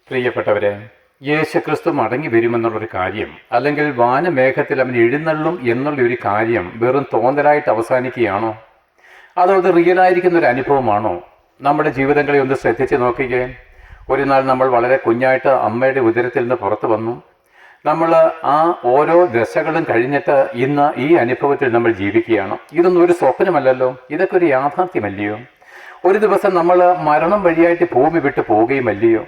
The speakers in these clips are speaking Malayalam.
പ്രിയപ്പെട്ടവരെ, യേശുക്രിസ്തു മടങ്ങി വരുമെന്നുള്ളൊരു കാര്യം, അല്ലെങ്കിൽ വാനമേഘത്തിൽ അവൻ എഴുന്നള്ളും എന്നുള്ളൊരു കാര്യം വെറും തോന്നലായിട്ട് അവസാനിക്കുകയാണോ? അതോ അത് റിയലായിരിക്കുന്ന ഒരു അനുഭവമാണോ? നമ്മുടെ ജീവിതങ്ങളെ ഒന്ന് ശ്രദ്ധിച്ച് നോക്കുകയെ. ഒരു നാൾ നമ്മൾ വളരെ കുഞ്ഞായിട്ട് അമ്മയുടെ ഉദരത്തിൽ നിന്ന് പുറത്തു വന്നു. നമ്മൾ ആ ഓരോ ദശകളും കഴിഞ്ഞിട്ട് ഇന്ന് ഈ അനുഭവത്തിൽ നമ്മൾ ജീവിക്കുകയാണ്. ഇതൊന്നും ഒരു സ്വപ്നമല്ലല്ലോ, ഇതൊക്കെ ഒരു യാഥാർത്ഥ്യമല്ലയോ? ഒരു ദിവസം നമ്മൾ മരണം വഴിയായിട്ട് ഭൂമി വിട്ട് പോവുകയുമല്ലയോ?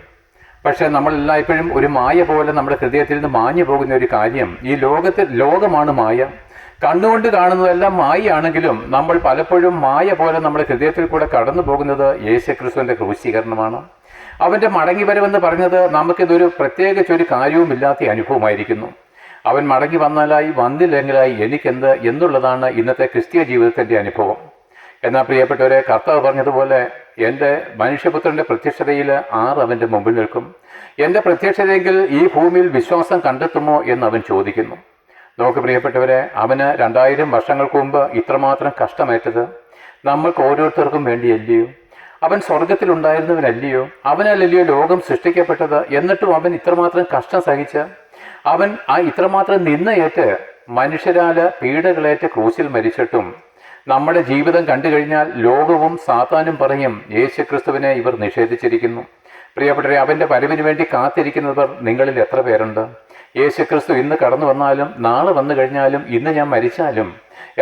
പക്ഷേ നമ്മളെല്ലാം ഇപ്പോഴും ഒരു മായ പോലെ നമ്മുടെ ഹൃദയത്തിൽ നിന്ന് മാഞ്ഞു പോകുന്ന ഒരു കാര്യം, ഈ ലോകമാണ് മായ. കണ്ണുകൊണ്ട് കാണുന്നതെല്ലാം മായയാണെങ്കിലും നമ്മൾ പലപ്പോഴും മായ പോലെ നമ്മുടെ ഹൃദയത്തിൽ കൂടെ കടന്നു പോകുന്നത് യേശുക്രിസ്തുവിൻ്റെ ക്രൂശീകരണമാണ്. അവൻ്റെ മടങ്ങി വരവെന്ന് പറഞ്ഞത് നമുക്കിതൊരു പ്രത്യേകിച്ച് ഒരു കാര്യവുമില്ലാത്ത അനുഭവമായിരിക്കുന്നു. അവൻ മടങ്ങി വന്നാലായി, വന്നില്ലെങ്കിലായി എനിക്കെന്ത് എന്നുള്ളതാണ് ഇന്നത്തെ ക്രിസ്തീയ ജീവിതത്തിൻ്റെ അനുഭവം. എന്നാൽ പ്രിയപ്പെട്ടവരെ, കർത്താവ് പറഞ്ഞതുപോലെ എൻ്റെ മനുഷ്യപുത്രൻ്റെ പ്രത്യക്ഷതയിൽ അവൻ്റെ മുമ്പിൽ നിൽക്കും. എൻ്റെ പ്രത്യക്ഷതയെങ്കിൽ ഈ ഭൂമിയിൽ വിശ്വാസം കണ്ടെത്തുമോ എന്ന് അവൻ ചോദിക്കുന്നു. നോക്ക് പ്രിയപ്പെട്ടവരെ, അവന് 2000 വർഷങ്ങൾക്ക് മുമ്പ് ഇത്രമാത്രം കഷ്ടമേറ്റത് നമ്മൾക്ക് ഓരോരുത്തർക്കും വേണ്ടിയല്ലയോ? അവൻ സ്വർഗത്തിലുണ്ടായിരുന്നവനല്ലയോ? അവനല്ലയോ ലോകം സൃഷ്ടിക്കപ്പെട്ടത്? എന്നിട്ടും അവൻ ഇത്രമാത്രം കഷ്ടം സഹിച്ച് അവൻ ഇത്രമാത്രം നിന്നയേറ്റ് മനുഷ്യരാൽ പീഡകളേറ്റ് ക്രൂശിൽ മരിച്ചിട്ടും നമ്മുടെ ജീവിതം കണ്ടു കഴിഞ്ഞാൽ ലോകവും സാത്താനും പറയും, യേശുക്രിസ്തുവിനെ ഇവർ നിഷേധിച്ചിരിക്കുന്നു. പ്രിയപ്പെട്ടവരെ, അവൻ്റെ വരവിന് വേണ്ടി കാത്തിരിക്കുന്നവർ നിങ്ങളിൽ എത്ര പേരുണ്ട്? യേശുക്രിസ്തു ഇന്ന് കടന്നു വന്നാലും നാളെ വന്നു കഴിഞ്ഞാലും ഇന്ന് ഞാൻ മരിച്ചാലും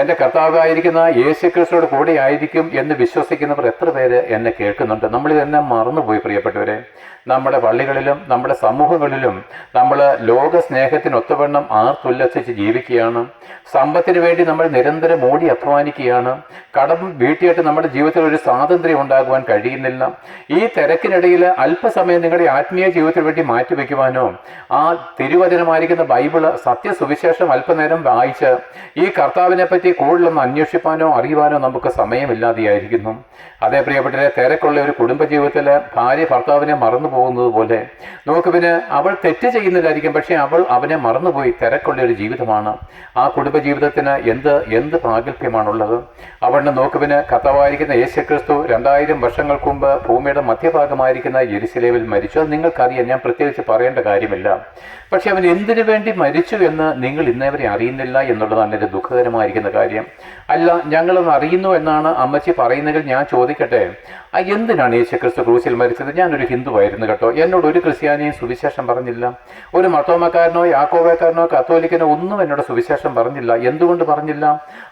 എൻ്റെ കർത്താവായിരിക്കുന്ന യേശുക്രിസ്തുவோട് കൂടെ ആയിരിക്കും എന്ന് വിശ്വസിക്കുന്നവർ എത്ര പേര് എന്നെ കേൾക്കുന്നുണ്ട്? നമ്മളിതെല്ലാം മറന്നുപോയി പ്രിയപ്പെട്ടവരെ. നമ്മുടെ പള്ളികളിലും നമ്മുടെ സമൂഹങ്ങളിലും നമ്മൾ ലോക സ്നേഹത്തിനൊത്തവണ്ണം ആർത്തുല്ലസിച്ച് ജീവിക്കുകയാണ്. സമ്പത്തിന് വേണ്ടി നമ്മൾ നിരന്തരം ഓടി അധ്വാനിക്കുകയാണ്. കടം വീട്ടിയിട്ട് നമ്മുടെ ജീവിതത്തിൽ ഒരു സ്വാതന്ത്ര്യം ഉണ്ടാകുവാൻ കഴിയുന്നില്ല. ഈ തിരക്കിനിടയിൽ അല്പസമയം നിങ്ങളുടെ ആത്മീയ ജീവിതത്തിന് വേണ്ടി മാറ്റിവെക്കുവാനോ ആ തിരുവചനമായിരിക്കുന്ന ബൈബിള് സത്യസുവിശേഷം അല്പനേരം വായിച്ച് ഈ കർത്താവിനെ പറ്റി കൂടുതലൊന്ന് അന്വേഷിപ്പാനോ അറിയുവാനോ നമുക്ക് സമയമില്ലാതെയായിരിക്കുന്നു. അതേ പ്രിയപ്പെട്ടവരെ, തിരക്കുള്ള ഒരു കുടുംബജീവിതത്തിൽ ഭാര്യ ഭർത്താവിനെ മറന്നു പോകുന്നത് പോലെ നമുക്ക് പിന്നെ അവൾ തെറ്റ് ചെയ്യുന്നില്ലായിരിക്കും, പക്ഷേ അവൾ അവനെ മറന്നുപോയി. തിരക്കുള്ള ഒരു ജീവിതമാണ് ആ കുടുംബജീവിതത്തിന്. എന്ത് പ്രാഗൽഭ്യമാണുള്ളത്? അവളുടെ നോക്കുവിന് കർത്താവായിരിക്കുന്ന യേശുക്രിസ്തു 2000 വർഷങ്ങൾക്ക് മുമ്പ് ഭൂമിയുടെ മധ്യഭാഗമായിരിക്കുന്ന യെരുശലേമിൽ മരിച്ചു. അത് നിങ്ങൾക്കറിയാം, ഞാൻ പ്രത്യേകിച്ച് പറയേണ്ട കാര്യമില്ല. പക്ഷെ അവൻ എന്തിനു വേണ്ടി മരിച്ചു എന്ന് നിങ്ങൾ ഇന്നേവരെ അറിയുന്നില്ല എന്നുള്ളതാണ് എൻ്റെ ദുഃഖകരമായിരിക്കുന്ന കാര്യം. അല്ല, ഞങ്ങളൊന്ന് അറിയുന്നു എന്നാണ് അമ്മച്ചി പറയുന്നതെങ്കിൽ ഞാൻ ചോദിക്കട്ടെ, എന്തിനാണ് യേശുക്രിസ്തു ക്രൂശിൽ മരിച്ചത്? ഞാനൊരു ഹിന്ദുവായിരുന്നു കേട്ടോ. എന്നോട് ഒരു ക്രിസ്ത്യാനിയും സുവിശേഷം പറഞ്ഞില്ല. ഒരു മർത്തോമക്കാരനോ യാക്കോബക്കാരനോ കത്തോലിക്കനോ ഒന്നും എന്നോട് സുവിശേഷം പറഞ്ഞില്ല. എന്തുകൊണ്ട് പറഞ്ഞില്ല?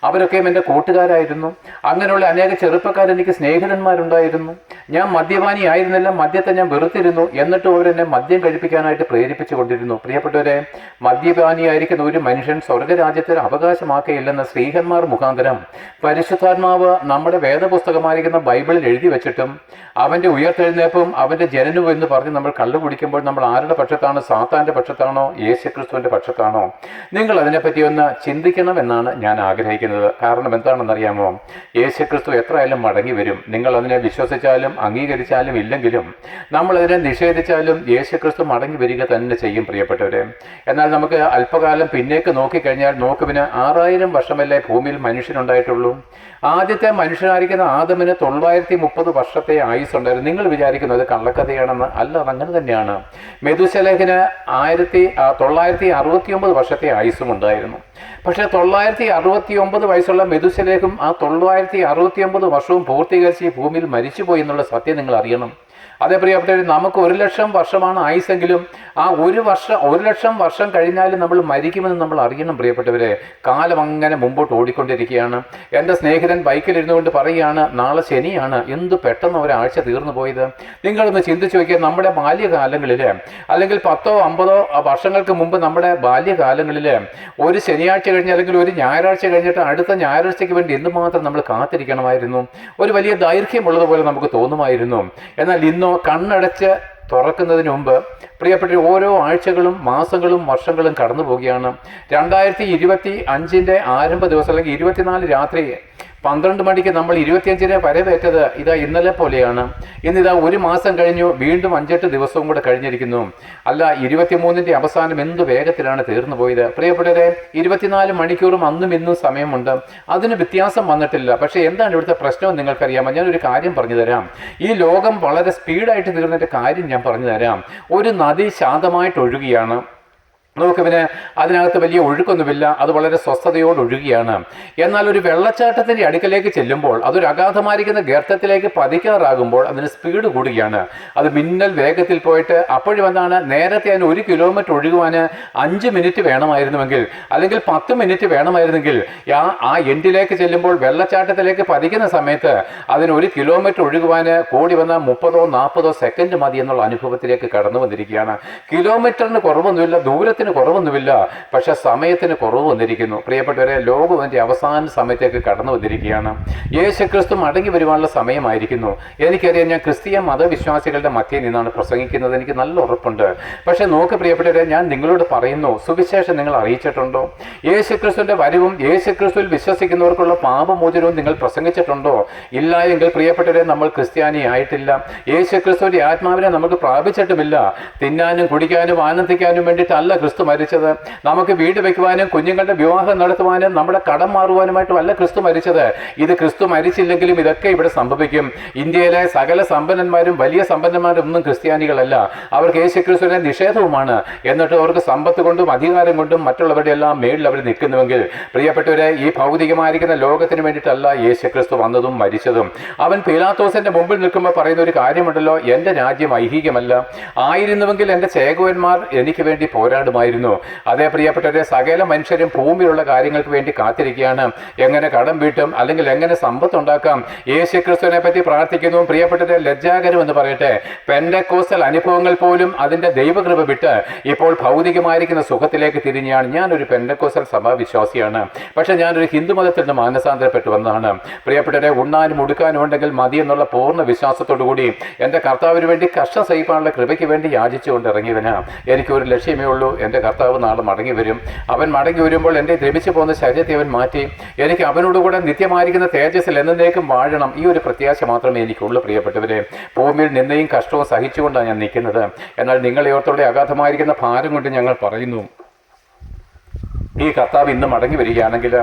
അവരൊക്കെയും എൻ്റെ കൂട്ടുകാരായിരുന്നു. അങ്ങനെയുള്ള അനേക ചെറുപ്പക്കാർ എനിക്ക് സ്നേഹിതന്മാരുണ്ടായിരുന്നു. ഞാൻ മദ്യപാനി ആയിരുന്നില്ല, മദ്യത്തെ ഞാൻ വെറുത്തിരുന്നു. എന്നിട്ടും അവരെന്നെ മദ്യം കഴിപ്പിക്കാനായിട്ട് പ്രേരിപ്പിച്ചു കൊണ്ടിരുന്നു. പ്രിയപ്പെട്ടവരെ, മദ്യപാനിയായിരിക്കുന്ന ഒരു മനുഷ്യൻ സ്വർഗരാജ്യത്തിൽ അവകാശമാക്കുകയില്ലെന്ന് സ്ത്രീഹന്മാർ മുഖാന്തരം പരിശുദ്ധാത്മാവ് നമ്മുടെ വേദപുസ്തകമായിരിക്കുന്ന ബൈബിളിൽ എഴുതി വെച്ചിട്ടും അവൻ്റെ ഉയർത്തെഴുന്നേപ്പും അവൻ്റെ ജനനവും എന്ന് പറഞ്ഞ് നമ്മൾ കള്ളു കുടിക്കുമ്പോൾ നമ്മൾ ആരുടെ പക്ഷത്താണ്? സാത്താൻ്റെ പക്ഷത്താണോ യേശുക്രിസ്തുവിൻ്റെ പക്ഷത്താണോ? നിങ്ങൾ അതിനെപ്പറ്റി ഒന്ന് ചിന്തിക്കണമെന്നാണ് ഞാൻ ആഗ്രഹിക്കുന്നത്. കാരണം എന്താണെന്നറിയാമോ? യേശുക്രിസ്തു എത്രയായാലും മടങ്ങി വരും. നിങ്ങൾ അതിനെ വിശ്വസിച്ചാലും അംഗീകരിച്ചാലും ഇല്ലെങ്കിലും നമ്മളതിനെ നിഷേധിച്ചാലും യേശുക്രിസ്തു മടങ്ങി വരിക തന്നെ ചെയ്യും പ്രിയപ്പെട്ടവരെ. എന്നാൽ നമുക്ക് അല്പകാലം പിന്നേക്ക് നോക്കിക്കഴിഞ്ഞാൽ നോക്കുവിന് 6000 വർഷമല്ലേ ഭൂമിയിൽ മനുഷ്യനുണ്ടായിട്ടുള്ളൂ. ആദ്യത്തെ മനുഷ്യനായിരിക്കുന്ന ആദമിന് 930 വർഷത്തെ ആയുസ് ഉണ്ടായിരുന്നു. നിങ്ങൾ വിചാരിക്കുന്നത് കള്ളക്കഥയാണെന്ന്? അല്ല, അതങ്ങനെ തന്നെയാണ്. മെതുശലഹിന് 969 വർഷത്തെ ആയുസ്സും ഉണ്ടായിരുന്നു. പക്ഷേ 969 വയസ്സുള്ള മെതുശലേഹും ആ 969 വർഷവും പൂർത്തീകരിച്ച് ഈ ഭൂമിയിൽ മരിച്ചുപോയി എന്നുള്ള സത്യം നിങ്ങൾ അറിയണം. അതേ പ്രിയപ്പെട്ടവർ, നമുക്ക് 1,00,000 വർഷമാണ് ആയുസെങ്കിലും ആ 1,00,000 വർഷം കഴിഞ്ഞാലും നമ്മൾ മരിക്കുമെന്ന് നമ്മൾ അറിയണം പ്രിയപ്പെട്ടവരെ. കാലം അങ്ങനെ മുമ്പോട്ട് ഓടിക്കൊണ്ടിരിക്കുകയാണ്. എൻ്റെ സ്നേഹിതൻ ബൈക്കിലിരുന്നു കൊണ്ട് പറയുകയാണ്, നാളെ ശനിയാണ്. എന്ത് പെട്ടെന്ന് ഒരാഴ്ച തീർന്നു പോയത്. നിങ്ങളൊന്ന് ചിന്തിച്ച് നോക്കിയാൽ നമ്മുടെ ബാല്യകാലങ്ങളിൽ, അല്ലെങ്കിൽ 10 50 വർഷങ്ങൾക്ക് മുമ്പ് നമ്മുടെ ബാല്യകാലങ്ങളിൽ ഒരു ശനിയാഴ്ച കഴിഞ്ഞ് അല്ലെങ്കിൽ ഒരു ഞായറാഴ്ച കഴിഞ്ഞിട്ട് അടുത്ത ഞായറാഴ്ചയ്ക്ക് വേണ്ടി എന്തുമാത്രം നമ്മൾ കാത്തിരിക്കണമായിരുന്നു. ഒരു വലിയ ദൈർഘ്യമുള്ളതുപോലെ നമുക്ക് തോന്നുമായിരുന്നു. എന്നാൽ ഇന്നോ കണ്ണടച്ച് തുറക്കുന്നതിന് മുമ്പ് പ്രിയപ്പെട്ട ഓരോ ആഴ്ചകളും മാസങ്ങളും വർഷങ്ങളും കടന്നു പോവുകയാണ്. 2025 ആരംഭ ദിവസം അല്ലെങ്കിൽ 24 രാത്രി 12 മണിക്ക് നമ്മൾ 25-ന് വരവേറ്റത് ഇതാ ഇന്നലെ പോലെയാണ്. ഇന്നിതാ 1 മാസം കഴിഞ്ഞു, വീണ്ടും 5-8 ദിവസവും കൂടെ കഴിഞ്ഞിരിക്കുന്നു. അല്ല, 23-ന്റെ അവസാനം എന്ത് വേഗത്തിലാണ് തീർന്നു പോയത് പ്രിയപ്പെട്ടവരെ. 24 മണിക്കൂറും അന്നും ഇന്നും സമയമുണ്ട്, അതിന് വ്യത്യാസം വന്നിട്ടില്ല. പക്ഷേ എന്താണ് ഇവിടുത്തെ പ്രശ്നം നിങ്ങൾക്കറിയാമോ? ഞാനൊരു കാര്യം പറഞ്ഞു തരാം. ഈ ലോകം വളരെ സ്പീഡായിട്ട് തീർന്നതിൻ്റെ കാര്യം ഞാൻ പറഞ്ഞു തരാം. ഒരു നദി ശാന്തമായിട്ട് ഒഴുകിയാണ്. നമുക്ക് പിന്നെ അതിനകത്ത് വലിയ ഒഴുക്കൊന്നുമില്ല, അത് വളരെ സ്വസ്ഥതയോട് ഒഴുകിയാണ്. എന്നാൽ ഒരു വെള്ളച്ചാട്ടത്തിൻ്റെ അടുക്കലേക്ക് ചെല്ലുമ്പോൾ, അതൊരു അഗാധമായിരിക്കുന്ന ഗർത്തത്തിലേക്ക് പതിക്കാറാകുമ്പോൾ അതിന് സ്പീഡ് കൂടുകയാണ്. അത് മിന്നൽ വേഗത്തിൽ പോയിട്ട് അപ്പോഴും എന്താണ്, നേരത്തെ അതിന് 1 കിലോമീറ്റർ ഒഴുകുവാൻ 5 മിനിറ്റ് വേണമായിരുന്നുവെങ്കിൽ, അല്ലെങ്കിൽ 10 മിനിറ്റ് വേണമായിരുന്നെങ്കിൽ, ആ എൻഡിലേക്ക് ചെല്ലുമ്പോൾ വെള്ളച്ചാട്ടത്തിലേക്ക് പതിക്കുന്ന സമയത്ത് അതിന് 1 കിലോമീറ്റർ ഒഴുകുവാൻ കൂടി വന്ന 30-40 സെക്കൻഡ് മതി എന്നുള്ള അനുഭവത്തിലേക്ക് കടന്നു വന്നിരിക്കുകയാണ്. കിലോമീറ്ററിന് കുറവൊന്നുമില്ല, ദൂരത്തിന് കുറവൊന്നുമില്ല, പക്ഷെ സമയത്തിന് കുറവ് വന്നിരിക്കുന്നു. പ്രിയപ്പെട്ടവരെ, ലോകം അതിൻ്റെ അവസാന സമയത്തേക്ക് കടന്നു വന്നിരിക്കുകയാണ്. യേശുക്രിസ്തു മടങ്ങി വരുവാനുള്ള സമയമായിരിക്കുന്നു. എനിക്കറിയാം, ഞാൻ ക്രിസ്തീയ മതവിശ്വാസികളുടെ മധ്യേ നിന്നാണ് പ്രസംഗിക്കുന്നത്, എനിക്ക് നല്ല ഉറപ്പുണ്ട്. പക്ഷെ നോക്ക് പ്രിയപ്പെട്ടവരെ, ഞാൻ നിങ്ങളോട് പറയുന്നു, സുവിശേഷം നിങ്ങൾ അറിയിച്ചിട്ടുണ്ടോ? യേശുക്രിസ്തുവിൻ്റെ വരവും യേശുക്രിസ്തുവിൽ വിശ്വസിക്കുന്നവർക്കുള്ള പാപമോചനവും നിങ്ങൾ പ്രസംഗിച്ചിട്ടുണ്ടോ? ഇല്ല എങ്കിൽ പ്രിയപ്പെട്ടവരെ, നമ്മൾ ക്രിസ്ത്യാനി ആയിട്ടില്ല. യേശുക്രിസ്തുവിൻ്റെ ആത്മാവിനെ നമുക്ക് പ്രാപിച്ചിട്ടുമില്ല. തിന്നാനും കുടിക്കാനും ആനന്ദിക്കാനും വേണ്ടിയിട്ടല്ല ക്രിസ്തു മരിച്ചത്. നമുക്ക് വീട് വയ്ക്കുവാനും കുഞ്ഞുങ്ങളുടെ വിവാഹം നടത്തുവാനും നമ്മുടെ കടം മാറുവാനുമായിട്ടുമല്ല ക്രിസ്തു മരിച്ചത്. ഇത് ക്രിസ്തു മരിച്ചില്ലെങ്കിലും ഇതൊക്കെ ഇവിടെ സംഭവിക്കും. ഇന്ത്യയിലെ സകല സമ്പന്നന്മാരും വലിയ സമ്പന്നന്മാരും ഒന്നും ക്രിസ്ത്യാനികളല്ല. അവർക്ക് യേശുക്രിസ്തുവിനെ നിഷേധവുമാണ്. എന്നിട്ട് അവർക്ക് സമ്പത്ത് കൊണ്ടും അധികാരം കൊണ്ടും മറ്റുള്ളവരുടെ എല്ലാം മേളിൽ അവർ നിൽക്കുന്നുവെങ്കിൽ, പ്രിയപ്പെട്ടവരെ, ഈ ഭൗതികമായിരിക്കുന്ന ലോകത്തിന് വേണ്ടിയിട്ടല്ല യേശുക്രിസ്തു വന്നതും മരിച്ചതും. അവൻ പീലാത്തോസിന്റെ മുമ്പിൽ നിൽക്കുമ്പോൾ പറയുന്ന ഒരു കാര്യമുണ്ടല്ലോ, എൻ്റെ രാജ്യം ഐഹികമല്ല, ആയിരുന്നുവെങ്കിൽ എൻ്റെ ചേകോന്മാർ എനിക്ക് വേണ്ടി പോരാടുമായിരുന്നു. അതേ പ്രിയപ്പെട്ടവരെ, സകല മനുഷ്യരും ഭൂമിയിലുള്ള കാര്യങ്ങൾക്ക് വേണ്ടി കാത്തിരിക്കുകയാണ്. എങ്ങനെ കടം വീട്ടും, അല്ലെങ്കിൽ എങ്ങനെ സമ്പത്ത് ഉണ്ടാക്കാം. യേശുക്രിസ്തുവിനെ പറ്റി പ്രാർത്ഥിക്കുന്നു. പ്രിയപ്പെട്ടവരെ, ലജ്ജാകരം എന്ന് പറയട്ടെ, പെന്തക്കോസ്റ്റൽ അനുഭവങ്ങൾ പോലും അതിൻ്റെ ദൈവകൃപ വിട്ട് ഇപ്പോൾ ഭൗതികമായിരിക്കുന്ന സുഖത്തിലേക്ക് തിരിഞ്ഞാണ്. ഞാനൊരു പെന്തക്കോസ്റ്റൽ സഭാവിശ്വാസിയാണ്, പക്ഷേ ഞാനൊരു ഹിന്ദു മതത്തിൽ നിന്ന് മാനസാന്തരപ്പെട്ടു വന്നതാണ്. പ്രിയപ്പെട്ടവരെ, ഉണ്ണാനും ഉടുക്കാനും ഉണ്ടെങ്കിൽ മതി എന്നുള്ള പൂർണ്ണ വിശ്വാസത്തോടു കൂടി എൻ്റെ കർത്താവിന് വേണ്ടി കഷ്ടം സഹിക്കാനുള്ള കൃപയ്ക്ക് വേണ്ടി യാചിച്ചുകൊണ്ട് ഇറങ്ങിയവന് എനിക്കൊരു ലക്ഷ്യമേ ഉള്ളൂ. എൻ്റെ കർത്താവ് നാളെ മടങ്ങി വരും. അവൻ മടങ്ങി വരുമ്പോൾ എൻ്റെ ദ്രവിച്ചു പോകുന്ന ശരീരത്തെ അവൻ മാറ്റി എനിക്ക് അവനോടുകൂടെ നിത്യമായിരിക്കുന്ന തേജസ്സിൽ എന്നേക്കും വാഴണം. ഈ ഒരു പ്രത്യാശ മാത്രമേ എനിക്കുള്ളൂ. പ്രിയപ്പെട്ടവരെ, ഭൂമിയിൽ നിന്നയും കഷ്ടവും സഹിച്ചുകൊണ്ടാണ് ഞാൻ നിൽക്കുന്നത്. എന്നാൽ നിങ്ങളെ ഓർത്തോടെ അഗാധമായിരിക്കുന്ന ഭാരം കൊണ്ട് ഞങ്ങൾ പറയുന്നു, ഈ കർത്താവ് ഇന്ന് മടങ്ങി വരികയാണെങ്കിൽ,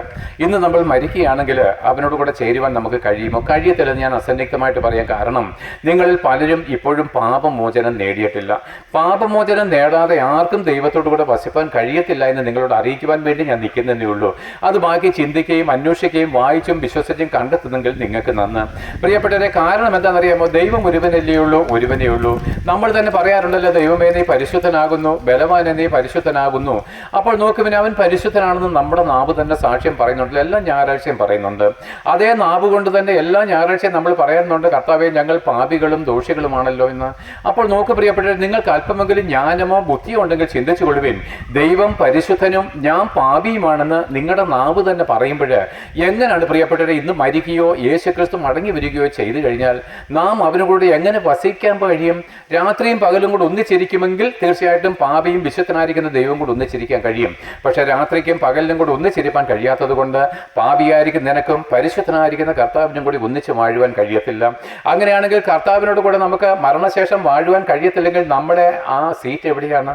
ഇന്ന് നമ്മൾ മരിക്കുകയാണെങ്കിൽ അവനോട് കൂടെ ചേരുവാൻ നമുക്ക് കഴിയുമോ? കഴിയത്തില്ലെന്ന് ഞാൻ അസന്നിഗ്ധമായിട്ട് പറയാം. കാരണം നിങ്ങളിൽ പലരും ഇപ്പോഴും പാപമോചനം നേടിയിട്ടില്ല. പാപമോചനം നേടാതെ ആർക്കും ദൈവത്തോടു കൂടെ വസിപ്പാൻ കഴിയത്തില്ല എന്ന് നിങ്ങളോട് അറിയിക്കുവാൻ വേണ്ടി ഞാൻ നിൽക്കുന്നതേ ഉള്ളൂ. അത് ബാക്കി ചിന്തിക്കുകയും അന്വേഷിക്കുകയും വായിച്ചും വിശ്വസിച്ചും കണ്ടെത്തുന്നെങ്കിൽ നിങ്ങൾക്ക് നന്ന്. പ്രിയപ്പെട്ടവരെ, കാരണം എന്താണെന്നറിയാമോ? ദൈവം ഒരുവനല്ലേ ഉള്ളൂ, ഒരുവനേ ഉള്ളൂ. നമ്മൾ തന്നെ പറയാറുണ്ടല്ലോ, ദൈവമേ നീ പരിശുദ്ധനാകുന്നു, ബലവാനെ നീ പരിശുദ്ധനാകുന്നു. അപ്പോൾ നോക്കുവിന് അവൻ പരിശുദ്ധനാണെന്ന് നമ്മുടെ നാവ് തന്നെ സാക്ഷ്യം പറയുന്നുണ്ട്. എല്ലാ ഞായറാഴ്ചയും പറയുന്നുണ്ട്. അതേ നാവ് കൊണ്ട് തന്നെ എല്ലാ ഞായറാഴ്ചയും നമ്മൾ പറയുന്നുണ്ട്, കർത്താവേ ഞങ്ങൾ പാപികളും ദോഷികളുമാണല്ലോ എന്ന്. അപ്പോൾ നോക്ക് പ്രിയപ്പെട്ടവർ, നിങ്ങൾക്ക് അല്പമെങ്കിലും ജ്ഞാനമോ ബുദ്ധിയോ ഉണ്ടെങ്കിൽ ചിന്തിച്ചു കൊള്ളുവിൻ. ദൈവം പരിശുദ്ധനും ഞാൻ പാപിയുമാണെന്ന് നിങ്ങളുടെ നാവ് തന്നെ പറയുമ്പോൾ എങ്ങനെയാണ് പ്രിയപ്പെട്ടവരെ ഇന്ന് മരിക്കുകയോ യേശുക്രിസ്തു മടങ്ങി വരികയോ ചെയ്തു കഴിഞ്ഞാൽ നാം അവനോട് എങ്ങനെ വസിക്കാൻ കഴിയും? രാത്രിയും പകലും കൂടെ ഒന്നിച്ചിരിക്കുമെങ്കിൽ തീർച്ചയായിട്ടും പാപിയും വിശുദ്ധനായിരിക്കുന്ന ദൈവം കൂടെ ഒന്നിച്ചിരിക്കാൻ കഴിയും. പക്ഷേ രാത്രിക്കും പകലിനും കൂടി ഒന്നിച്ചിരിപ്പാൻ കഴിയാത്തത് കൊണ്ട് പാപിയായിരിക്കും നിനക്കും പരിശുദ്ധനായിരിക്കുന്ന കർത്താവിനും കൂടി ഒന്നിച്ച് വാഴുവാൻ കഴിയത്തില്ല. അങ്ങനെയാണെങ്കിൽ കർത്താവിനോട് കൂടെ നമുക്ക് മരണശേഷം വാഴുവാൻ കഴിയത്തില്ലെങ്കിൽ നമ്മുടെ ആ സീറ്റ് എവിടെയാണ്?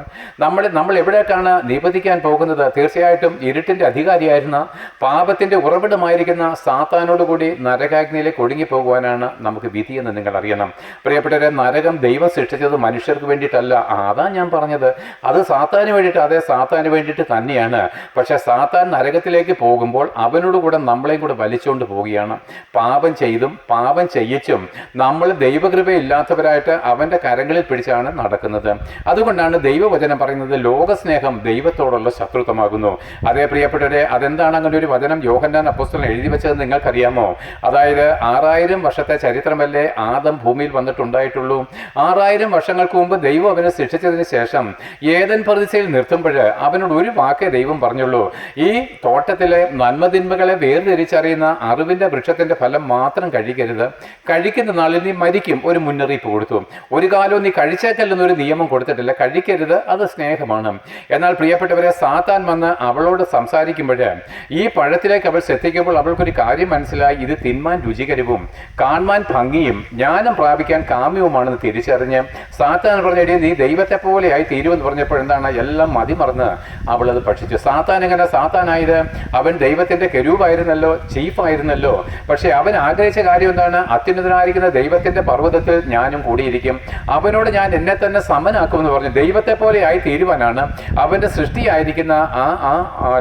നമ്മൾ എവിടേക്കാണ് നിബന്ധിക്കാൻ പോകുന്നത്? തീർച്ചയായിട്ടും ഇരുട്ടിൻ്റെ അധികാരിയായിരുന്ന പാപത്തിൻ്റെ ഉറവിടമായിരിക്കുന്ന സാത്താനോട് കൂടി നരകാഗ്നിയിലേക്ക് ഒഴുങ്ങിപ്പോകുവാനാണ് നമുക്ക് വിധിയെന്ന് നിങ്ങൾ അറിയണം. പ്രിയപ്പെട്ടവരെ, നരകം ദൈവം സൃഷ്ടിച്ചത് മനുഷ്യർക്ക് വേണ്ടിയിട്ടല്ല. അതാ ഞാൻ പറഞ്ഞത്, അത് സാത്താന് വേണ്ടിയിട്ട്, അതേ സാത്താന് വേണ്ടിയിട്ട് തന്നെയാണ്. പക്ഷെ സാത്താൻ നരകത്തിലേക്ക് പോകുമ്പോൾ അവനോട് കൂടെ നമ്മളെയും കൂടെ വലിച്ചുകൊണ്ട് പോവുകയാണ്. പാപം ചെയ്തും പാപം ചെയ്യിച്ചും നമ്മൾ ദൈവകൃപയില്ലാത്തവരായിട്ട് അവൻ്റെ കരങ്ങളിൽ പിടിച്ചാണ് നടക്കുന്നത്. അതുകൊണ്ടാണ് ദൈവവചനം പറയുന്നത്, ലോകസ്നേഹം ദൈവത്തോടുള്ള ശത്രുത്വമാകുന്നു. അതേ പ്രിയപ്പെട്ടവരെ, അതെന്താണ് അങ്ങനെ ഒരു വചനം യോഹന്നാൻ അപ്പോസ്തലൻ എഴുതി വെച്ചത് നിങ്ങൾക്കറിയാമോ? അതായത് 6000 വർഷത്തെ ചരിത്രമല്ലേ ആദം ഭൂമിയിൽ വന്നിട്ടുണ്ടായിട്ടുള്ളൂ. 6000 വർഷങ്ങൾക്ക് മുമ്പ് ദൈവം അവനെ സൃഷ്ടിച്ചതിന് ശേഷം ഏദൻ പർദീസയിൽ നിർത്തുമ്പോൾ അവനോട് ഒരു വാക്കേ ദൈവം പറഞ്ഞുള്ളൂ. ഈ തോട്ടത്തിലെ നന്മതിന്മകളെ വേർതിരിച്ചറിയുന്ന അറിവിൻ്റെ വൃക്ഷത്തിൻ്റെ ഫലം മാത്രം കഴിക്കരുത്, കഴിക്കുന്ന നാളിൽ നീ മരിക്കും ഒരു മുന്നറിയിപ്പ് കൊടുത്തു. ഒരു കാലവും നീ കഴിച്ചേക്കല്ലെന്നൊരു നിയമം കൊടുത്തിട്ടില്ല. കഴിക്കരുത്, അത് സ്നേഹമാണ്. എന്നാൽ പ്രിയപ്പെട്ടവരെ, സാത്താൻ വന്ന് അവളോട് സംസാരിക്കുമ്പോൾ ഈ പഴത്തിലേക്ക് അവൾ ശ്രദ്ധിക്കുമ്പോൾ അവൾക്കൊരു കാര്യം മനസ്സിലായി. ഇത് തിന്മാൻ രുചികരവും കാണാൻ ഭംഗിയും ജ്ഞാനം പ്രാപിക്കാൻ കാമ്യവുമാണെന്ന് തിരിച്ചറിഞ്ഞ് സാത്താൻ പറഞ്ഞ നീ ദൈവത്തെ പോലെയായി തീരുമെന്ന് പറഞ്ഞപ്പോൾ എന്താണ്, എല്ലാം മതിമറന്ന് അവളത് ഭക്ഷിച്ചു. സാത്താൻ എങ്ങനെ സാത്താനായത്? അവൻ ദൈവത്തിൻ്റെ കെരൂബായിരുന്നല്ലോ, ചീഫായിരുന്നല്ലോ. പക്ഷേ അവൻ ആഗ്രഹിച്ച കാര്യം എന്താണ്? അത്യുന്നതനായിരിക്കുന്ന ദൈവത്തിൻ്റെ പർവ്വതത്തിൽ ഞാനും കൂടിയിരിക്കും, അവനോട് ഞാൻ എന്നെ തന്നെ സമനാക്കുമെന്ന് പറഞ്ഞു. ദൈവത്തെ പോലെയായി തീരുവാനാണ് അവൻ്റെ സൃഷ്ടിയായിരിക്കുന്ന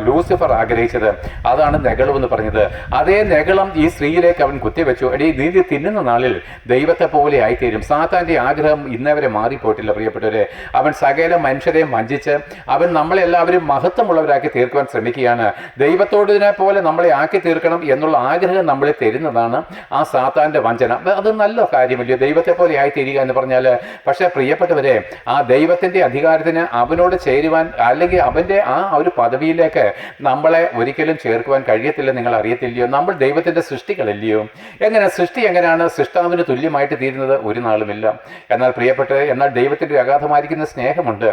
ലൂസിഫർ ആഗ്രഹിച്ചത്. അതാണ് നെഗളം എന്ന് പറഞ്ഞത്. അതേ നെഗളം ഈ സ്ത്രീയിലേക്ക് അവൻ കുത്തിവെച്ചു. നീതി തിന്നുന്ന നാളിൽ ദൈവത്തെ പോലെ ആയിത്തീരും. സാത്താൻ്റെ ആഗ്രഹം ഇന്നവരെ മാറിപ്പോയിട്ടില്ല പ്രിയപ്പെട്ടവരെ. അവൻ സകല മനുഷ്യരെയും വഞ്ചിച്ച് അവൻ നമ്മളെല്ലാവരും മഹത്വമുള്ളവരാക്കി തീർക്കുവാൻ ശ്രമിക്കുകയാണ്. ദൈവത്തോടിനെ പോലെ നമ്മളെ ആക്കി തീർക്കണം എന്നുള്ള ആഗ്രഹം നമ്മളെ തരുന്നതാണ് ആ സാത്താൻ്റെ വഞ്ചന. അത് നല്ല കാര്യമില്ല, ദൈവത്തെ പോലെ ആയിത്തീരുക എന്ന് പറഞ്ഞാൽ. പക്ഷേ പ്രിയപ്പെട്ടവരെ, ആ ദൈവത്തിൻ്റെ അധികാരത്തിന് അവനോട് ചേരുവാൻ അല്ലെങ്കിൽ അവൻ്റെ ആ ഒരു പദവിയിലേക്ക് നമ്മളെ ഒരിക്കലും ചേർക്കുവാൻ കഴിയത്തില്ല. നിങ്ങൾ അറിയത്തില്ലയോ, നമ്മൾ ദൈവത്തിൻ്റെ സൃഷ്ടികളല്ലയോ? എങ്ങനെ സൃഷ്ടി എങ്ങനെയാണ് സൃഷ്ടാവിന് തുല്യമായിട്ട് തീരുന്നത്? ഒരു നാളുമില്ല. എന്നാൽ പ്രിയപ്പെട്ടവരെ, എന്നാൽ ദൈവത്തിൻ്റെ അഗാധമായിരിക്കുന്ന സ്നേഹമുണ്ട്.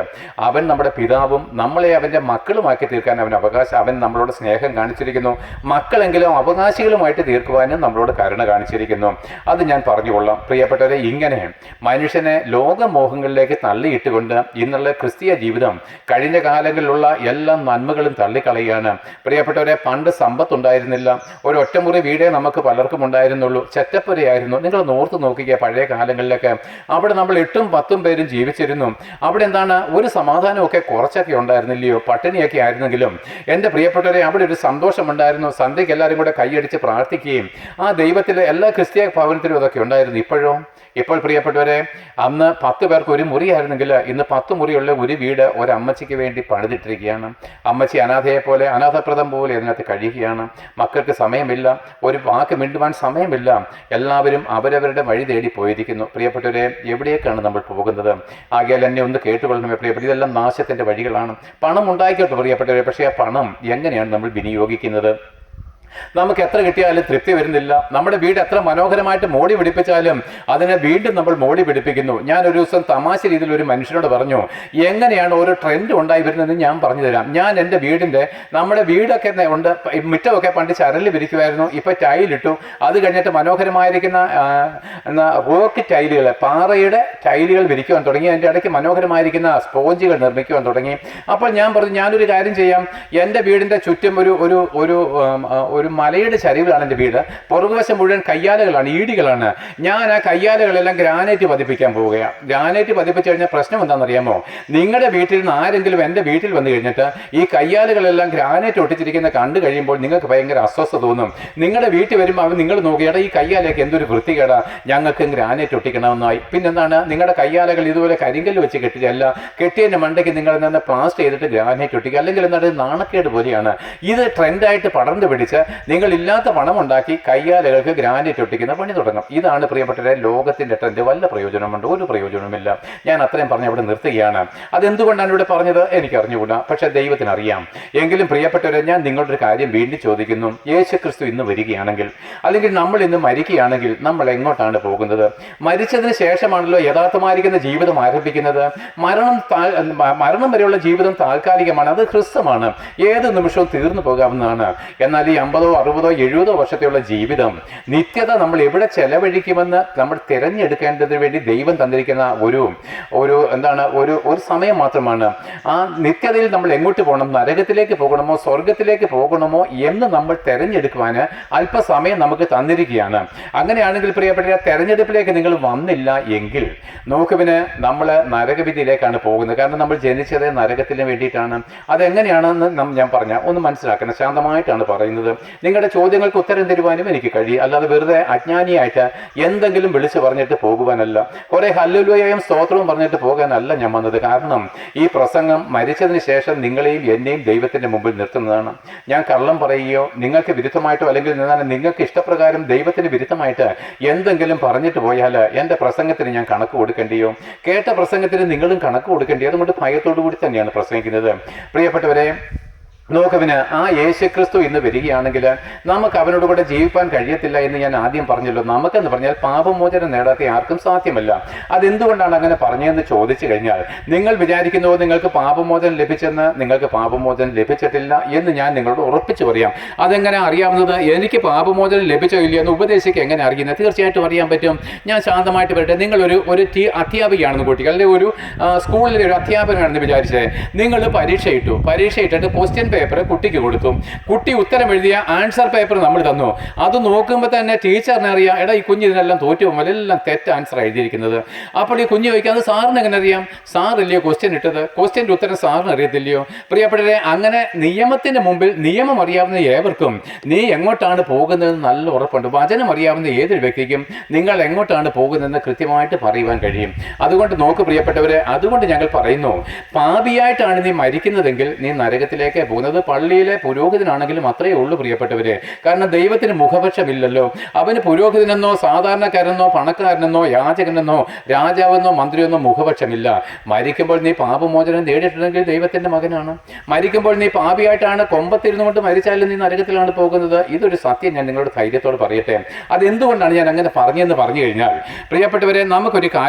അവൻ നമ്മുടെ പിതാവും നമ്മളെ അവൻ്റെ മക്കളുമാക്കി തീർക്കാൻ അവൻ നമ്മളോട് സ്നേഹം കാണിച്ചിരിക്കുന്നു. മക്കളെങ്കിലും അവകാശികളുമായിട്ട് തീർക്കുവാനും നമ്മളോട് കരുണ കാണിച്ചിരിക്കുന്നു. അത് ഞാൻ പറഞ്ഞുകൊള്ളാം പ്രിയപ്പെട്ടവരെ. ഇങ്ങനെ മനുഷ്യനെ ലോകമോഹങ്ങളിലേക്ക് തള്ളിയിട്ടുകൊണ്ട് ഇന്നുള്ള ക്രിസ്തീയ ജീവിതം കഴിഞ്ഞ കാലങ്ങളിലുള്ള എല്ലാ നന്മകളും തള്ളിക്കളയുകയാണ് പ്രിയപ്പെട്ടവരെ. പണ്ട് സമ്പത്തുണ്ടായിരുന്നില്ല, ഒരു ഒറ്റമുറി വീടേ നമുക്ക് പലർക്കും ഉണ്ടായിരുന്നുള്ളൂ, ചെറ്റപ്പുരയായിരുന്നു. നിങ്ങൾ നോർത്ത് നോക്കിക്കുക, പഴയ കാലങ്ങളിലൊക്കെ അവിടെ നമ്മൾ 8ഉം 10ഉം പേരും ജീവിച്ചിരുന്നു. അവിടെ എന്താണ്, ഒരു സമാധാനമൊക്കെ കുറച്ചൊക്കെ ഉണ്ടായിരുന്നില്ലയോ? പട്ടിണിയൊക്കെ ആയിരുന്നെങ്കിലും എൻ്റെ പ്രിയപ്പെട്ടവരെ, അവിടെ ഒരു സന്തോഷമുണ്ടായിരുന്നു. സന്ധ്യയ്ക്ക് എല്ലാവരും കൂടെ കൈയടിച്ച് പ്രാർത്ഥിക്കുകയും ആ ദൈവത്തിലെ എല്ലാ ക്രിസ്തീയ ഭവനത്തിലും അതൊക്കെ ഉണ്ടായിരുന്നു. ഇപ്പോൾ പ്രിയപ്പെട്ടവരെ, അന്ന് 10 പേർക്ക് ഒരു മുറിയായിരുന്നെങ്കിൽ ഇന്ന് 10 മുറിയുള്ള ഒരു വീട് ഒരമ്മച്ചിക്ക് വേണ്ടി പണിതിട്ടിരിക്കുകയാണ്. അമ്മച്ചി അനാഥയെ പോലെ, അനാഥപ്രദം പോലെ അതിനകത്ത് കഴിയുകയാണ്. മക്കൾക്ക് സമയമില്ല, ഒരു വാക്ക് മിണ്ടുവാൻ സമയമില്ല. എല്ലാവരും അവരവരുടെ വഴി തേടി പോയിരിക്കുന്നു. പ്രിയപ്പെട്ടവരെ, എവിടേക്കാണ് നമ്മൾ പോകുന്നത്? ആകയാൽ എന്നെ ഒന്ന് കേട്ടുകൊള്ളണമേ പ്രിയപ്പെട്ട, ഇതെല്ലാം നാശത്തിൻ്റെ വഴികളാണ്. പണം ഉണ്ടായിക്കോട്ടെ പ്രിയപ്പെട്ടവരെ, പക്ഷേ ആ പണം എങ്ങനെയാണ് നമ്മൾ വിനിയോഗിക്കുന്നത്? നമുക്ക് എത്ര കിട്ടിയാലും തൃപ്തി വരുന്നില്ല. നമ്മുടെ വീട് എത്ര മനോഹരമായിട്ട് മോടി പിടിപ്പിച്ചാലും അതിനെ വീണ്ടും നമ്മൾ മോടി പിടിപ്പിക്കുന്നു. ഞാൻ ഒരു ദിവസം തമാശ രീതിയിൽ ഒരു മനുഷ്യനോട് പറഞ്ഞു, എങ്ങനെയാണ് ഓരോ ട്രെൻഡ് ഉണ്ടായി വരുന്നതെന്ന് ഞാൻ പറഞ്ഞു തരാം. ഞാൻ എൻ്റെ നമ്മുടെ വീടൊക്കെ ഉണ്ട്, മുറ്റമൊക്കെ പണ്ട് ചരല് വിരിക്കുമായിരുന്നു, ഇപ്പോൾ ടൈലിട്ടു. അത് കഴിഞ്ഞിട്ട് മനോഹരമായിരിക്കുന്ന റോക്ക് ടൈലുകൾ, പാറയുടെ ടൈലുകൾ വിരിക്കുവാൻ തുടങ്ങി. അതിൻ്റെ ഇടയ്ക്ക് മനോഹരമായിരിക്കുന്ന സ്പോഞ്ചുകൾ നിർമ്മിക്കുവാൻ തുടങ്ങി. അപ്പോൾ ഞാൻ പറഞ്ഞു, ഞാനൊരു കാര്യം ചെയ്യാം, എൻ്റെ വീടിൻ്റെ ചുറ്റും ഒരു മലയുടെ ചരിവിലാണ് എൻ്റെ വീട്. പുറകുവശം മുഴുവൻ കയ്യാലകളാണ്, ഈടികളാണ്. ഞാൻ ആ കയ്യാലകളെല്ലാം ഗ്രാനൈറ്റ് പതിപ്പിക്കാൻ പോവുകയാണ്. ഗ്രാനൈറ്റ് പതിപ്പിച്ചു കഴിഞ്ഞാൽ പ്രശ്നം എന്താണെന്നറിയാമോ? നിങ്ങളുടെ വീട്ടിൽ നിന്ന് ആരെങ്കിലും എൻ്റെ വീട്ടിൽ വന്നു കഴിഞ്ഞിട്ട് ഈ കയ്യാലകളെല്ലാം ഗ്രാനൈറ്റ് ഒട്ടിച്ചിരിക്കുന്ന കണ്ടു കഴിയുമ്പോൾ നിങ്ങൾക്ക് ഭയങ്കര അസ്വസ്ഥത തോന്നും. നിങ്ങളുടെ വീട്ടിൽ വരുമ്പോൾ നിങ്ങൾ നോക്കിയാൽ ഈ കയ്യാലയൊക്കെ എന്തൊരു വൃത്തികേടാ, ഞങ്ങൾക്ക് ഗ്രാനൈറ്റ് ഒട്ടിക്കണമെന്നായി. പിന്നെന്താണ്, നിങ്ങളുടെ കയ്യാലകൾ ഇതുപോലെ കരിങ്കല്ല് വെച്ച് കെട്ടിയല്ല, കെട്ടിയതിൻ്റെ മണ്ടയ്ക്ക് നിങ്ങൾ എന്താണ് പ്ലാസ്റ്റർ ചെയ്തിട്ട് ഗ്രാനൈറ്റ് ഒട്ടിക്കുക, അല്ലെങ്കിൽ എന്താണ് നാണക്കേട് പോലെയാണ്. ഇത് ട്രെൻഡായിട്ട് പടർന്നു പിടിച്ച് നിങ്ങളില്ലാത്ത പണമുണ്ടാക്കി കയ്യാലകൾക്ക് ഗ്രാനൈറ്റ് ഒട്ടിക്കുന്ന പണി തുടങ്ങും. ഇതാണ് പ്രിയപ്പെട്ടവരെ ലോകത്തിൻ്റെ ട്രെൻഡ്. വല്ല പ്രയോജനമുണ്ട്? ഒരു പ്രയോജനവുമില്ല. ഞാൻ അത്രയും പറഞ്ഞ് അവിടെ നിർത്തുകയാണ്. അതെന്തുകൊണ്ടാണ് ഇവിടെ പറഞ്ഞത് എനിക്കറിഞ്ഞുകൂടാ, പക്ഷേ ദൈവത്തിനറിയാം. എങ്കിലും പ്രിയപ്പെട്ടവരെ, ഞാൻ നിങ്ങളുടെ ഒരു കാര്യം വീണ്ടും ചോദിക്കുന്നു. യേശുക്രിസ്തു ഇന്ന് വരികയാണെങ്കിൽ, അല്ലെങ്കിൽ നമ്മൾ ഇന്ന് മരിക്കുകയാണെങ്കിൽ നമ്മൾ എങ്ങോട്ടാണ് പോകുന്നത്? മരിച്ചതിന് ശേഷമാണല്ലോ യഥാർത്ഥമായിരിക്കുന്ന ജീവിതം ആരംഭിക്കുന്നത്. മരണം വരെയുള്ള ജീവിതം താൽക്കാലികമാണ്, അത് ഹ്രസ്വമാണ്, ഏത് നിമിഷവും തീർന്നു പോകാവുന്നതാണ്. എന്നാൽ ഈ 50, 60, 70 വർഷത്തെയുള്ള ജീവിതം, നിത്യത നമ്മൾ എവിടെ ചെലവഴിക്കുമെന്ന് നമ്മൾ തിരഞ്ഞെടുക്കേണ്ടതിന് വേണ്ടി ദൈവം തന്നിരിക്കുന്ന ഒരു സമയം മാത്രമാണ്. ആ നിത്യതയിൽ നമ്മൾ എങ്ങോട്ട് പോകണം, നരകത്തിലേക്ക് പോകണമോ സ്വർഗത്തിലേക്ക് പോകണമോ എന്ന് നമ്മൾ തിരഞ്ഞെടുക്കുവാൻ അല്പസമയം നമുക്ക് തന്നിരിക്കുകയാണ്. അങ്ങനെയാണെങ്കിൽ പ്രിയപ്പെട്ട, തെരഞ്ഞെടുപ്പിലേക്ക് നിങ്ങൾ വന്നില്ല എങ്കിൽ നോക്കുവിന് നമ്മൾ നരകവിധിയിലേക്കാണ് പോകുന്നത്. കാരണം നമ്മൾ ജനിച്ചത് നരകത്തിന് വേണ്ടിയിട്ടാണ്. അതെങ്ങനെയാണെന്ന് ഞാൻ പറഞ്ഞാൽ ഒന്ന് മനസ്സിലാക്കണം. ശാന്തമായിട്ടാണ് പറയുന്നത്. നിങ്ങളുടെ ചോദ്യങ്ങൾക്ക് ഉത്തരം തരുവാനും എനിക്ക് കഴിയും, അല്ലാതെ വെറുതെ അജ്ഞാനിയായിട്ട് എന്തെങ്കിലും വിളിച്ചു പറഞ്ഞിട്ട് പോകുവാനല്ല, കുറേ ഹല്ലേലൂയയും സ്തോത്രവും പറഞ്ഞിട്ട് പോകാനല്ല ഞാൻ വന്നത്. കാരണം ഈ പ്രസംഗം മരിച്ചതിന് ശേഷം നിങ്ങളെയും എന്നെയും ദൈവത്തിൻ്റെ മുമ്പിൽ നിർത്തുന്നതാണ്. ഞാൻ കള്ളം പറയുകയോ നിങ്ങൾക്ക് വിരുദ്ധമായിട്ടോ അല്ലെങ്കിൽ നിങ്ങൾക്ക് ഇഷ്ടപ്രകാരം ദൈവത്തിന് വിരുദ്ധമായിട്ട് എന്തെങ്കിലും പറഞ്ഞിട്ട് പോയാൽ എൻ്റെ പ്രസംഗത്തിന് ഞാൻ കണക്ക് കൊടുക്കേണ്ടിയോ? കേട്ട പ്രസംഗത്തിന് നിങ്ങളും കണക്ക് കൊടുക്കേണ്ടിയോ? അതുകൊണ്ട് ഭയത്തോടു കൂടി തന്നെയാണ് പ്രസംഗിക്കുന്നത്. പ്രിയപ്പെട്ടവരെ, നോക്കവിന് ആ യേശുക്രിസ്തു ഇന്ന് വരികയാണെങ്കിൽ നമുക്ക് അവനോട് കൂടെ ജീവിക്കാൻ കഴിയത്തില്ല എന്ന് ഞാൻ ആദ്യം പറഞ്ഞല്ലോ. നമുക്കെന്ന് പറഞ്ഞാൽ പാപമോചനം നേടാത്ത ആർക്കും സാധ്യമല്ല. അതെന്തുകൊണ്ടാണ് അങ്ങനെ പറഞ്ഞതെന്ന് ചോദിച്ചു കഴിഞ്ഞാൽ, നിങ്ങൾ വിചാരിക്കുന്നു നിങ്ങൾക്ക് പാപമോചനം ലഭിച്ചെന്ന്. നിങ്ങൾക്ക് പാപമോചനം ലഭിച്ചിട്ടില്ല എന്ന് ഞാൻ നിങ്ങളോട് ഉറപ്പിച്ചു പറയാം. അതെങ്ങനെ അറിയാവുന്നത്? എനിക്ക് പാപമോചനം ലഭിച്ചോ ഇല്ലയോ എന്ന് ഉപദേശിക്ക് എങ്ങനെ അറിയുന്നത്? തീർച്ചയായിട്ടും അറിയാൻ പറ്റും. ഞാൻ ശാന്തമായിട്ട് പറയട്ടെ. നിങ്ങളൊരു അധ്യാപികയാണെന്ന് കൂട്ടി, അല്ലെങ്കിൽ ഒരു സ്കൂളിലെ ഒരു അധ്യാപകനാണെന്ന് വിചാരിച്ചേ. നിങ്ങൾ പരീക്ഷ ഇട്ടിട്ട് ക്വസ്റ്റ്യൻ പേപ്പർ കുട്ടിക്ക് കൊടുത്തു. കുട്ടി ഉത്തരം എഴുതിയ ആൻസർ പേപ്പർ നമ്മൾ തന്നു. അത് നോക്കുമ്പോൾ തന്നെ ടീച്ചറിനെ അറിയാം, എടാ ഈ കുഞ്ഞ് ഇതിനെല്ലാം തോറ്റു പോകുമ്പോൾ എല്ലാം തെറ്റ് ആൻസർ എഴുതിയിരിക്കുന്നത്. അപ്പോൾ ഈ കുഞ്ഞ് ചോദിക്കാതെ സാറിന് എങ്ങനെ അറിയാം? സാറില്ലയോ ക്വസ്റ്റ്യൻ ഇട്ടത്? ക്വസ്റ്റ്യൻ്റെ ഉത്തരം സാറിന് അറിയത്തില്ലയോ? പ്രിയപ്പെട്ടവരെ, അങ്ങനെ നിയമത്തിന് മുമ്പിൽ നിയമം അറിയാവുന്ന ഏവർക്കും നീ എങ്ങോട്ടാണ് പോകുന്നതെന്ന് നല്ല ഉറപ്പുണ്ട്. വചനം അറിയാവുന്ന ഏതൊരു വ്യക്തിക്കും നിങ്ങൾ എങ്ങോട്ടാണ് പോകുന്നതെന്ന് കൃത്യമായിട്ട് പറയുവാൻ കഴിയും. അതുകൊണ്ട് നോക്ക് പ്രിയപ്പെട്ടവരെ, അതുകൊണ്ട് ഞങ്ങൾ പറയുന്നു, പാപിയായിട്ടാണ് നീ മരിക്കുന്നതെങ്കിൽ നീ നരകത്തിലേക്ക് പോകുന്നത്. പള്ളിയിലെ പുരോഹിതനാണെങ്കിലും അത്രയേ ഉള്ളൂ പ്രിയപ്പെട്ടവരെ. കാരണം ദൈവത്തിന് മുഖപക്ഷമില്ലല്ലോ. അവന് പുരോഹിതനെന്നോ സാധാരണക്കാരനെന്നോ പണക്കാരനെന്നോ യാചകനെന്നോ രാജാവെന്നോ മന്ത്രിയെന്നോ മുഖപക്ഷമില്ല. മരിക്കുമ്പോൾ നീ പാപമോചനം നേടിയിട്ടുണ്ടെങ്കിൽ ദൈവത്തിൻ്റെ മകനാണ്. മരിക്കുമ്പോൾ നീ പാപിയായിട്ടാണ് കൊമ്പത്തിരുന്നുകൊണ്ട് മരിച്ചാലും നീ നരകത്തിലാണ് പോകുന്നത്. ഇതൊരു സത്യം ഞാൻ നിങ്ങളോട് ധൈര്യത്തോട് പറയട്ടെ. അതെന്തുകൊണ്ടാണ് ഞാൻ അങ്ങനെ പറഞ്ഞെന്ന് പറഞ്ഞു കഴിഞ്ഞാൽ, പ്രിയപ്പെട്ടവരെ, നമുക്കൊരു കാര്യം